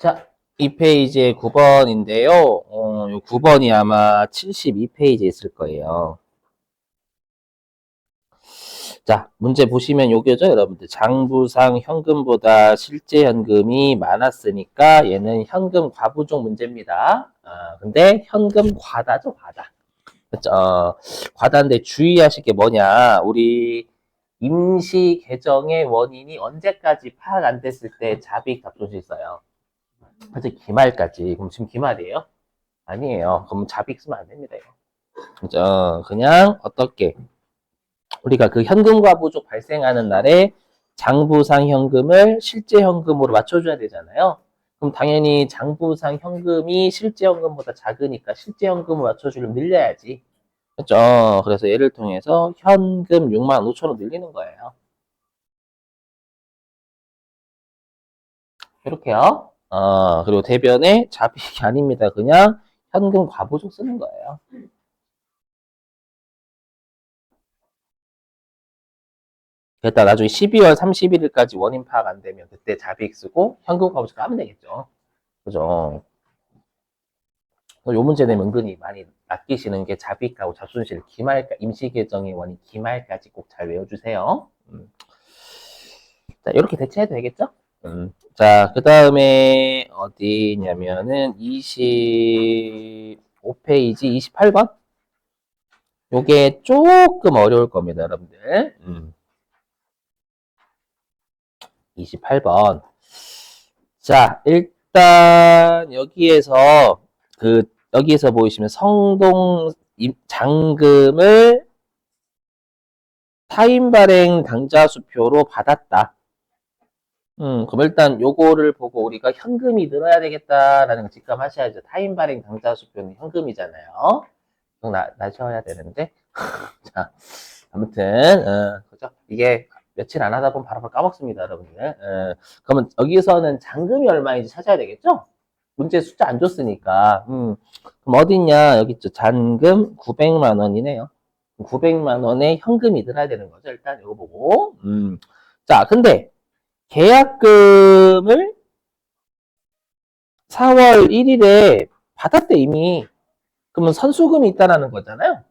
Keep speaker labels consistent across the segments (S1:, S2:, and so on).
S1: 자, 이 페이지의 9번인데요. 요 9번이 아마 72페이지에 있을 거예요. 자, 문제 보시면 요거죠, 여러분들. 장부상 현금보다 실제 현금이 많았으니까 얘는 현금 과부족 문제입니다. 근데 현금 과다죠, 과다. 그렇죠? 과다인데 주의하실 게 뭐냐. 우리 임시 계정의 원인이 언제까지 파악 안 됐을 때 잡익 잡손실 있어요. 그래서 기말까지. 그럼 지금 기말이에요? 아니에요. 그럼 잡익 쓰면 안 됩니다. 이거. 그죠? 그냥 어떻게 우리가 그 현금과 부족 발생하는 날에 장부상 현금을 실제 현금으로 맞춰줘야 되잖아요. 그럼 당연히 장부상 현금이 실제 현금보다 작으니까 실제 현금을 맞춰주려면 늘려야지. 그렇죠? 그래서 예를 통해서 현금 6만 5천 원 늘리는 거예요. 이렇게요. 그리고 대변에 잡익이 아닙니다. 그냥 현금 과부족 쓰는 거예요. 그랬다 나중에 12월 31일까지 원인 파악 안 되면 그때 잡익 쓰고 현금 과부족 까면 되겠죠. 그죠? 요 문제 내면 은근히 많이 아끼시는 게 잡익하고 잡손실 기말까 임시 계정의 원인 기말까지 꼭 잘 외워주세요. 자, 이렇게 대체해도 되겠죠? 자, 그 다음에 어디냐면은 25페이지 28번? 요게 조금 어려울 겁니다, 여러분들. 28번. 자, 일단 여기에서 보이시면 성동 잔금을 타인 발행 당좌 수표로 받았다. 그럼 일단 요거를 보고 우리가 현금이 늘어야 되겠다라는 걸 직감하셔야죠. 타인 발행 당좌 수표는 현금이잖아요. 나셔야 되는데. 자, 아무튼, 그죠? 이게 며칠 안 하다 보면 바로 까먹습니다, 여러분들. 그러면 여기서는 잔금이 얼마인지 찾아야 되겠죠? 문제 숫자 안 줬으니까. 그럼 어딨냐? 여기 있죠. 잔금 900만 원이네요. 900만 원에 현금이 들어야 되는 거죠. 일단 이거 보고. 자, 근데 계약금을 4월 1일에 받았대, 이미. 그러면 선수금이 있다라는 거잖아요.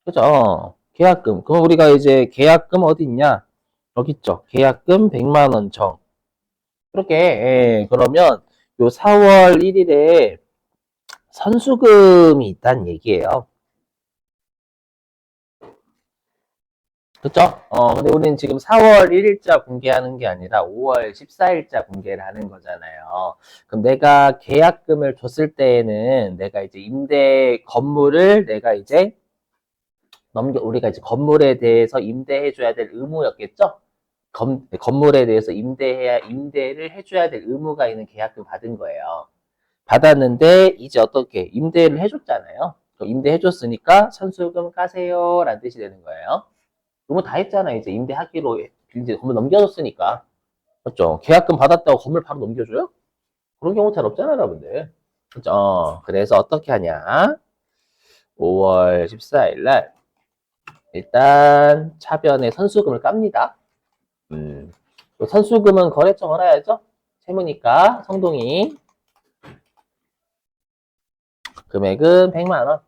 S1: 그죠? 계약금. 그럼 우리가 이제 계약금 어디 있냐? 여기 있죠. 계약금 100만 원 정. 그렇게, 그러면 요 4월 1일에 선수금이 있다는 얘기예요. 그쵸? 근데 우리는 지금 4월 1일자 공개하는 게 아니라 5월 14일자 공개를 하는 거잖아요. 그럼 내가 계약금을 줬을 때에는 내가 이제 건물을 내가 이제 우리가 이제 건물에 대해서 임대해줘야 될 의무였겠죠? 건물에 대해서 임대를 해줘야 될 의무가 있는 계약금 받은 거예요. 받았는데, 이제 어떻게, 임대를 해줬잖아요. 임대해줬으니까 선수금 까세요. 라는 뜻이 되는 거예요. 의무 다 했잖아. 이제 임대하기로, 이제 건물 넘겨줬으니까. 그렇죠? 계약금 받았다고 건물 바로 넘겨줘요? 그런 경우 잘 없잖아, 여러분들. 그렇죠? 그래서 어떻게 하냐. 5월 14일 날, 일단 차변에 선수금을 깝니다. 선수금은 거래처 걸어야죠. 채무니까 성동이 금액은 100만 원.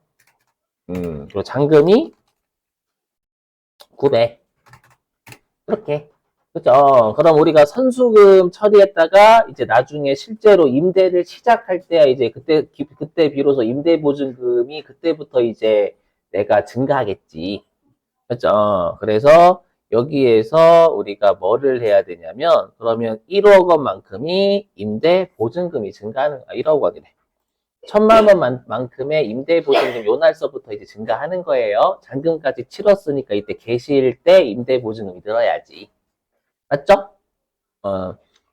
S1: 그리고 잔금이 900. 이렇게. 그죠? 그럼 우리가 선수금 처리했다가 이제 나중에 실제로 임대를 시작할 때야 이제 그때 비로소 임대보증금이 그때부터 이제 내가 증가하겠지. 그죠? 그래서 여기에서 우리가 뭐를 해야 되냐면 그러면 1억 원만큼이 임대보증금이 증가하는 1억 원이래. 1,000만 원만큼의 임대보증금 요 날서부터 이제 증가하는 거예요. 잔금까지 치렀으니까 이때 계실 때 임대보증금이 늘어야지. 맞죠?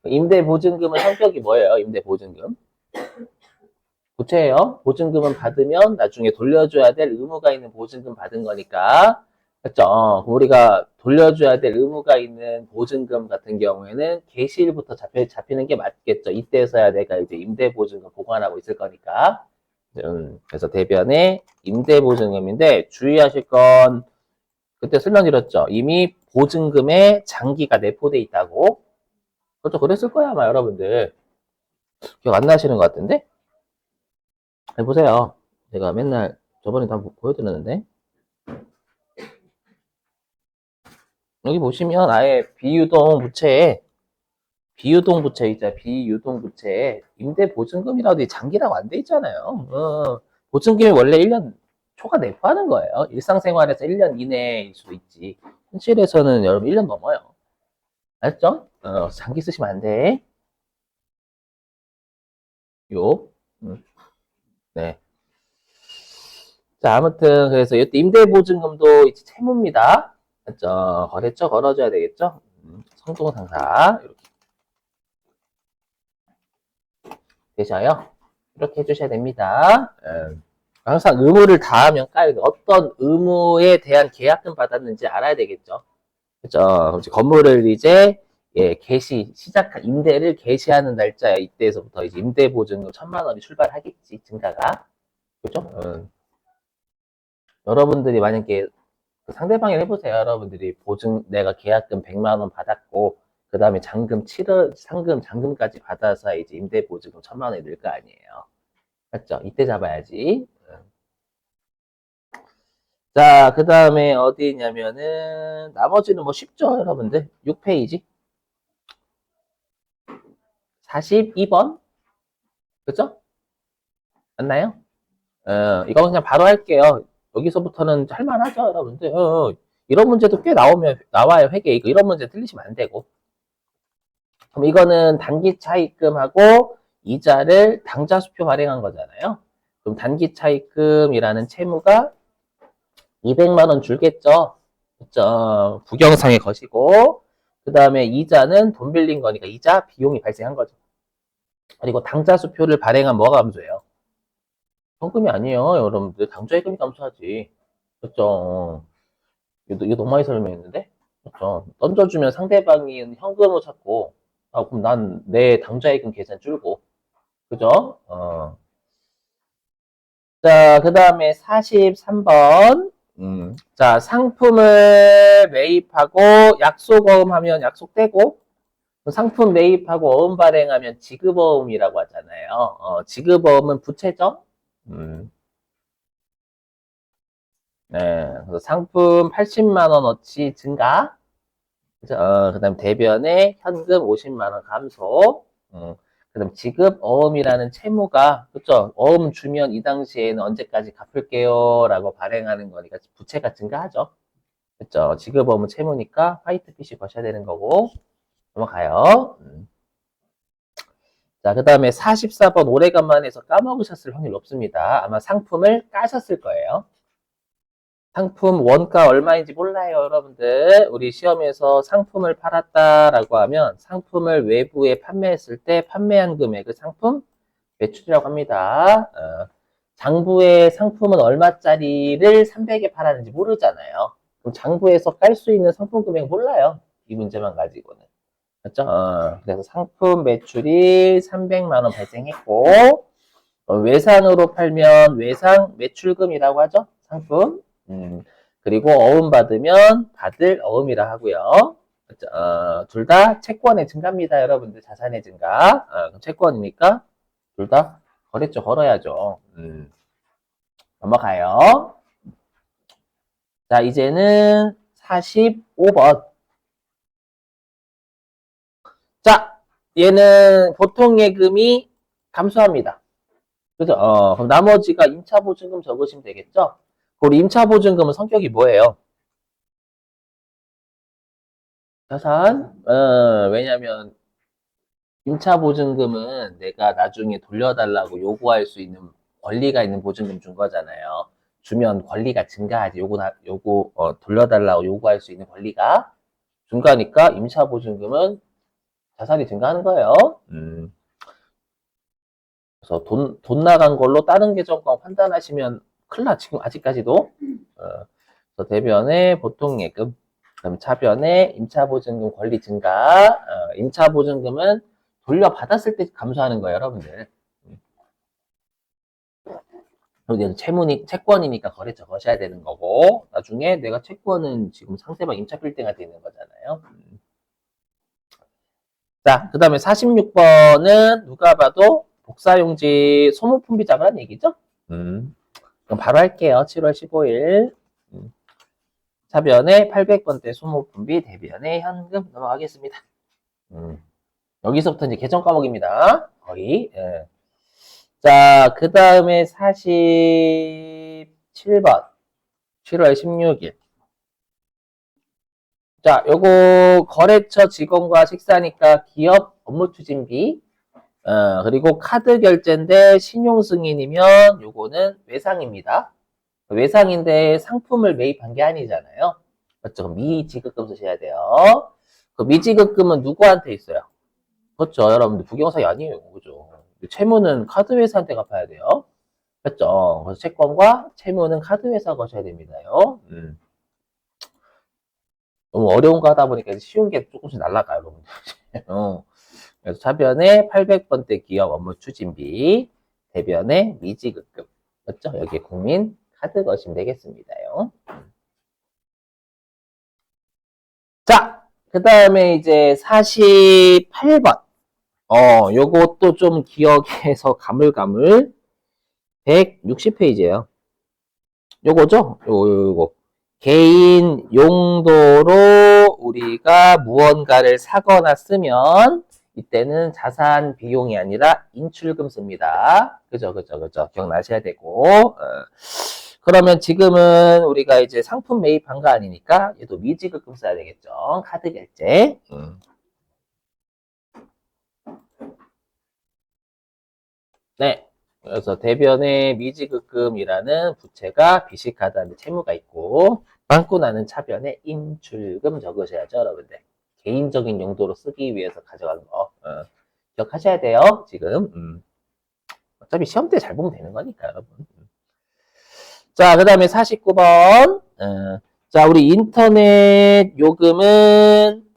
S1: 임대보증금은 성격이 뭐예요? 임대보증금. 구체예요. 보증금은 받으면 나중에 돌려줘야 될 의무가 있는 보증금 받은 거니까. 그렇죠? 우리가 돌려줘야 될 의무가 있는 보증금 같은 경우에는 개시일부터 잡히는 게 맞겠죠. 이때서야 내가 이제 임대보증금 보관하고 있을 거니까. 그래서 대변에 임대보증금인데 주의하실 건 그때 설명드렸죠. 이미 보증금에 장기가 내포돼 있다고. 그렇죠. 그랬을 거야 아마 여러분들. 기억 안 나시는 것 같은데? 해보세요. 제가 맨날 저번에도 한번 보여드렸는데. 여기 보시면 아예 비유동부채이자 비유동부채에 임대보증금이라도 장기라고 안 돼 있잖아요. 보증금이 원래 1년 초과 내포하는 거예요. 일상생활에서 1년 이내일 수도 있지. 현실에서는 여러분 1년 넘어요. 알았죠? 장기 쓰시면 안 돼. 요. 네. 자, 아무튼 그래서 이때 임대보증금도 이제 채무입니다. 맞죠? 거래처 걸어줘야 되겠죠? 성동상사 이렇게 되셔요. 이렇게 해주셔야 됩니다. 항상 의무를 다하면 까요. 어떤 의무에 대한 계약금 받았는지 알아야 되겠죠. 그죠? 건물을 이제 시작한 임대를 개시하는 날짜 이때에서부터 이제 임대보증금 1,000만 원이 출발하겠지, 증가가. 그죠? 여러분들이 만약에 상대방이 해보세요. 여러분들이 내가 계약금 100만 원 받았고, 그 다음에 잔금까지 받아서 이제 임대보증금 1,000만 원이 늘 거 아니에요. 맞죠? 이때 잡아야지. 자, 그 다음에 어디 있냐면은, 나머지는 뭐 쉽죠, 여러분들? 6페이지. 42번? 그죠? 맞나요? 이거 그냥 바로 할게요. 여기서부터는 할만하죠, 여러분들? 이런 문제도 꽤 나와요, 회계. 이런 문제 틀리시면 안 되고. 그럼 이거는 단기 차입금하고 이자를 당좌수표 발행한 거잖아요. 그럼 단기 차입금이라는 채무가 200만 원 줄겠죠. 그죠? 부경상의 것이고, 그 다음에 이자는 돈 빌린 거니까 이자 비용이 발생한 거죠. 그리고 당좌수표를 발행한 뭐가 감소해요? 현금이 아니에요, 여러분들. 당좌예금이 감소하지. 그죠? 이거 너무 많이 설명했는데? 그죠? 던져주면 상대방이 현금으로 찾고, 아, 그럼 난 내 당좌예금 계산 줄고, 그죠? 자, 그 다음에 43번. 자, 상품을 매입하고 약속어음 하면 약속되고, 상품 매입하고 어음 발행하면 지급어음이라고 하잖아요. 지급어음은 부채죠? 음, 네. 그래서 상품 80만 원어치 증가. 그 다음 대변에 현금 50만 원 감소. 그 다음 지급 어음이라는 채무가, 그쵸? 어음 주면 이 당시에는 언제까지 갚을게요 라고 발행하는 거니까 부채가 증가하죠. 그쵸? 지급 어음은 채무니까 화이트 피시 거셔야 되는 거고. 넘어가요. 자, 그 다음에 44번 오래간만에 해서 까먹으셨을 확률 높습니다. 아마 상품을 까셨을 거예요. 상품 원가 얼마인지 몰라요, 여러분들. 우리 시험에서 상품을 팔았다라고 하면 상품을 외부에 판매했을 때 판매한 금액을 상품 매출이라고 합니다. 장부의 상품은 얼마짜리를 300에 팔았는지 모르잖아요. 그럼 장부에서 깔 수 있는 상품 금액 몰라요. 이 문제만 가지고는. 맞죠? 그래서 상품 매출이 300만 원 발생했고, 외상으로 팔면 외상 매출금이라고 하죠. 상품. 그리고 어음 받으면 받을 어음이라 하고요. 둘 다 채권의 증가입니다. 여러분들 자산의 증가. 채권이니까 둘 다 거래처 걸어야죠. 넘어가요. 자, 이제는 45번. 자, 얘는 보통 예금이 감소합니다. 그죠? 그럼 나머지가 임차보증금 적으시면 되겠죠? 우리 임차보증금은 성격이 뭐예요? 자산? 왜냐면 임차보증금은 내가 나중에 돌려달라고 요구할 수 있는 권리가 있는 보증금 준 거잖아요. 주면 권리가 증가하지. 돌려달라고 요구할 수 있는 권리가 증가하니까 임차보증금은 자산이 증가하는 거예요. 그래서 돈 나간 걸로 다른 계정과 판단하시면 큰일 나, 지금 아직까지도. 그래서 대변에 보통예금, 그럼 차변에 임차보증금 권리 증가, 임차보증금은 돌려받았을 때 감소하는 거예요, 여러분들. 그리고 채권이니까 거래처 거셔야 되는 거고, 나중에 내가 채권은 지금 상대방 임차 빌딩한테 있는 거잖아요. 자, 그 다음에 46번은 누가 봐도 복사용지 소모품비 잡으라는 얘기죠? 그럼 바로 할게요. 7월 15일. 차변에 800번대 소모품비 대변에 현금 넘어가겠습니다. 여기서부터 이제 계정 과목입니다. 거의. 예. 자, 그 다음에 47번. 7월 16일. 자, 요거 거래처 직원과 식사니까 기업 업무 추진비. 그리고 카드 결제인데 신용 승인이면 요거는 외상입니다. 외상인데 상품을 매입한 게 아니잖아요. 그렇죠? 미지급금 쓰셔야 돼요. 그 미지급금은 누구한테 있어요? 그렇죠. 여러분들 부경사이 아니에요. 그죠? 채무는 카드 회사한테 갚아야 돼요. 그렇죠. 그래서 채권과 채무는 카드 회사 거셔야 됩니다요. 너무 어려운 거 하다 보니까 쉬운 게 조금씩 날라가요, 여러분들. 그래서 차변에 800번대 기업 업무 추진비, 대변에 미지급금. 맞죠? 여기에 국민 카드 거시면 되겠습니다요. 자, 그 다음에 이제 48번. 요것도 좀 기억해서 가물가물. 160페이지예요. 요거죠? 요거. 개인 용도로 우리가 무언가를 사거나 쓰면 이때는 자산 비용이 아니라 인출금 씁니다. 그죠? 기억나셔야 되고. 그러면 지금은 우리가 이제 상품 매입한 거 아니니까 얘도 미지급금 써야 되겠죠. 카드 결제. 네. 그래서 대변에 미지급금이라는 부채가 비식하다는 채무가 있고 받고 나는 차변에 인출금 적으셔야죠, 여러분들. 개인적인 용도로 쓰기 위해서 가져가는 거 기억하셔야 돼요, 지금. 어차피 시험 때 잘 보면 되는 거니까, 여러분. 자, 그 다음에 49번. 자, 우리 인터넷 요금은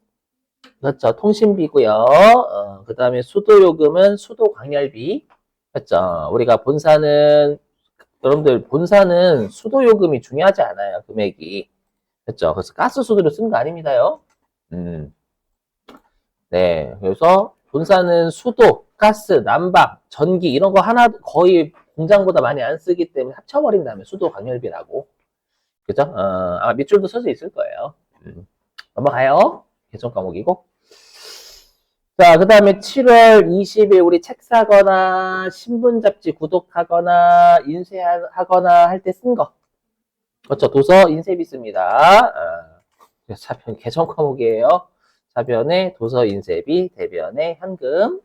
S1: 그렇죠. 통신비고요. 그 다음에 수도 요금은 수도 광열비. 그렇죠. 우리가 본사는 여러분들 본사는 수도 요금이 중요하지 않아요. 금액이. 그렇죠. 그래서 가스 수도를 쓴 거 아닙니다요. 네. 그래서 본사는 수도, 가스, 난방, 전기 이런 거 하나 거의 공장보다 많이 안 쓰기 때문에 합쳐버린 다음에 수도 광열비라고. 그죠? 아마 밑줄도 써져 있을 거예요. 넘어가요. 개정 과목이고. 자, 그 다음에 7월 20일 우리 책 사거나 신문 잡지 구독하거나 인쇄하거나 할 때 쓴 거. 그렇죠. 도서 인쇄비 씁니다. 차변 개정 과목이에요. 차변에 도서 인쇄비, 대변에 현금.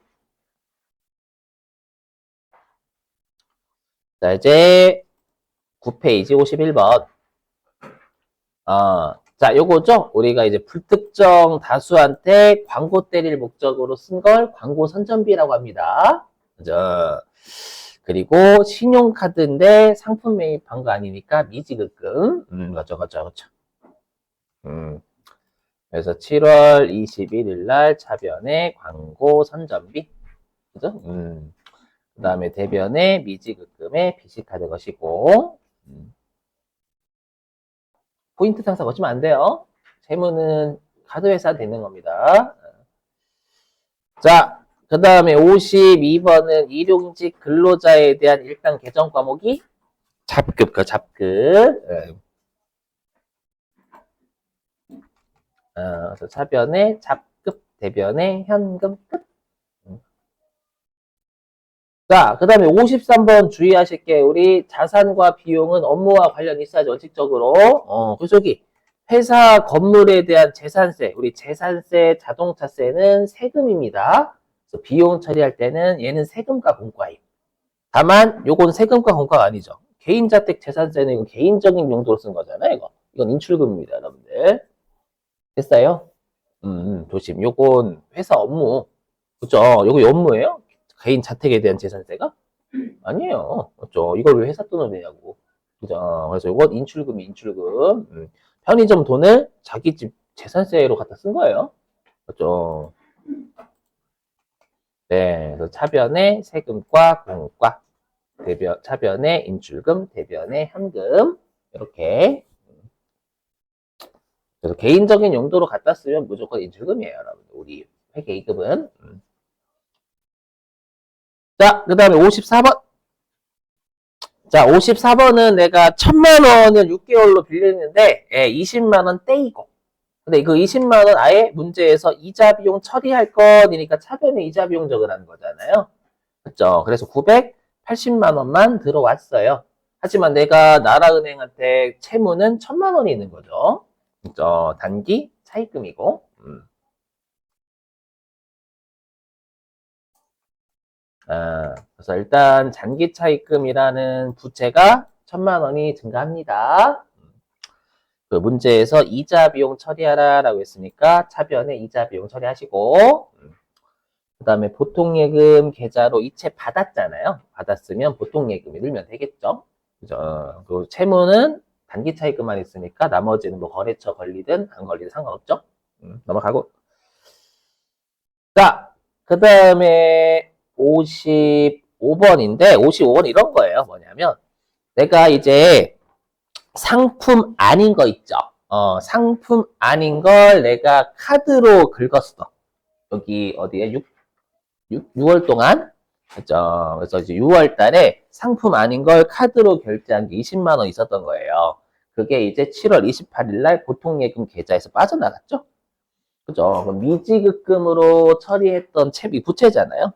S1: 자, 이제 9페이지 51번. 자, 요거죠? 우리가 이제 불특정 다수한테 광고 때릴 목적으로 쓴 걸 광고 선전비라고 합니다. 그죠? 그리고 신용카드인데 상품 매입한 거 아니니까 미지급금. 그죠. 그래서 7월 21일 날 차변에 광고 선전비. 그죠? 그 다음에 대변에 미지급금에 비시카드 것이고, 포인트 상사 거치면 안 돼요. 세무는 카드 회사한테 있는 겁니다. 자, 그 다음에 52번은 일용직 근로자에 대한 일단 개정 과목이 잡급. 그래서 차변에 잡급, 대변에 현금 끝. 자, 그 다음에 53번 주의하실 게 우리 자산과 비용은 업무와 관련이 있어야지 원칙적으로. 그래서 여기 회사 건물에 대한 재산세, 우리 재산세, 자동차세는 세금입니다. 그래서 비용 처리할 때는 얘는 세금과 공과임. 다만 요건 세금과 공과가 아니죠. 개인자택 재산세는 이건 개인적인 용도로 쓴 거잖아요. 이건 인출금입니다, 여러분들. 됐어요? 조심. 요건 회사 업무. 그죠? 요거 업무예요? 개인 자택에 대한 재산세가? 아니에요. 그죠? 이걸 왜 회사 돈을 내냐고. 그죠? 그래서 이건 인출금. 편의점 돈을 자기 집 재산세로 갖다 쓴 거예요. 그죠? 네. 그래서 차변에 세금과 공과, 차변에 인출금, 대변에 현금. 이렇게. 그래서 개인적인 용도로 갖다 쓰면 무조건 인출금이에요, 여러분. 우리 회계 2급은. 자, 그 다음에 54번. 자, 54번은 내가 1000만 원을 6개월로 빌렸는데, 20만 원 떼이고. 근데 그 20만 원 아예 문제에서 이자 비용 처리할 것이니까 차변에 이자 비용 적으라는 거잖아요. 그렇죠? 그래서 980만 원만 들어왔어요. 하지만 내가 나라은행한테 채무는 1000만 원이 있는 거죠. 그렇죠? 단기 차입금이고. 그래서 일단 단기 차입금이라는 부채가 1000만 원이 증가합니다. 그 문제에서 이자 비용 처리하라라고 했으니까 차변에 이자 비용 처리하시고, 그 다음에 보통예금 계좌로 이체 받았잖아요. 받았으면 보통예금이 넣으면 되겠죠. 그죠? 그 채무는 단기 차입금만 있으니까 나머지는 뭐 거래처 걸리든 안 걸리든 상관없죠. 넘어가고. 자, 그 다음에 55번인데 55번 이런 거예요. 뭐냐면 내가 이제 상품 아닌 거 있죠. 상품 아닌 걸 내가 카드로 긁었어. 여기 어디에 6월 동안. 그죠. 그래서 이제 6월 달에 상품 아닌 걸 카드로 결제한 게 20만 원 있었던 거예요. 그게 이제 7월 28일 날 보통예금 계좌에서 빠져나갔죠. 그죠. 그럼 미지급금으로 처리했던 채비 부채잖아요.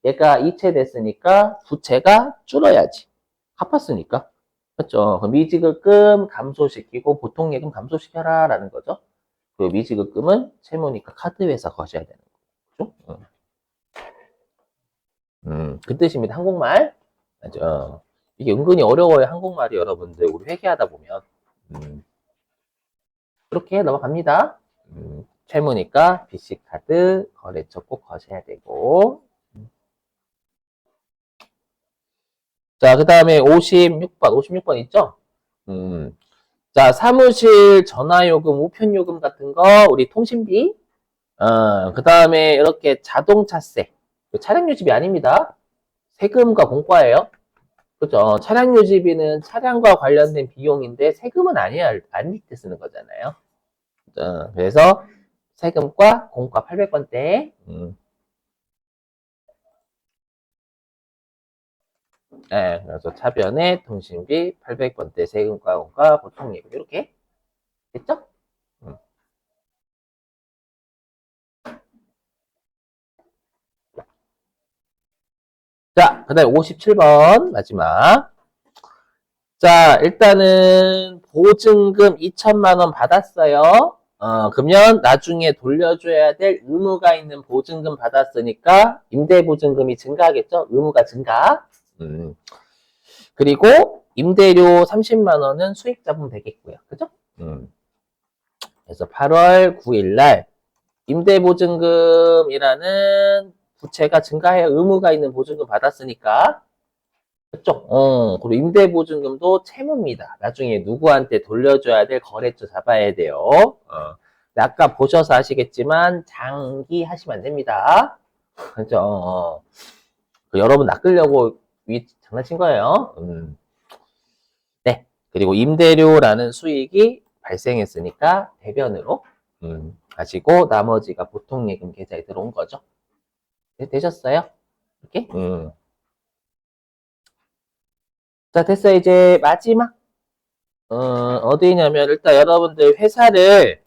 S1: 얘가 이체됐으니까 부채가 줄어야지. 갚았으니까. 그렇죠. 그럼 미지급금 감소시키고 보통예금 감소시켜라 라는 거죠. 그 미지급금은 채무니까 카드회사 거셔야 되는 거죠. 그 뜻입니다. 한국말. 맞죠. 이게 은근히 어려워요. 한국말이 여러분들 우리 회계하다 보면. 그렇게 넘어갑니다. 채무니까 BC카드 거래처 꼭 거셔야 되고. 자, 그 다음에 56번 있죠? 자, 사무실 전화요금, 우편요금 같은 거, 우리 통신비. 그 다음에 이렇게 자동차세. 차량 유지비 아닙니다. 세금과 공과예요. 그죠? 차량 유지비는 차량과 관련된 비용인데 세금은 아닐 때 쓰는 거잖아요. 그래서 세금과 공과 800번대. 네, 그래서 차변에 통신비 800번대 세금과 공과 보통예금 이렇게 됐죠? 자, 그 다음에 57번 마지막. 자, 일단은 보증금 2천만 원 받았어요. 그러면 나중에 돌려줘야 될 의무가 있는 보증금 받았으니까 임대보증금이 증가하겠죠? 의무가 증가. 그리고 임대료 30만 원은 수익 잡으면 되겠고요. 그죠? 그래서 8월 9일 날 임대보증금이라는 부채가 증가해 의무가 있는 보증금 받았으니까 그죠? 그리고 임대보증금도 채무입니다. 나중에 누구한테 돌려줘야 될 거래처 잡아야 돼요. 아까 보셔서 아시겠지만 장기 하시면 안 됩니다. 그죠? 여러분 낚으려고 장난친 거예요. 네. 그리고 임대료라는 수익이 발생했으니까 대변으로 하시고 나머지가 보통예금 계좌에 들어온 거죠. 되셨어요? 이렇게? 자, 됐어요. 이제 마지막. 어디냐면 일단 여러분들 회사를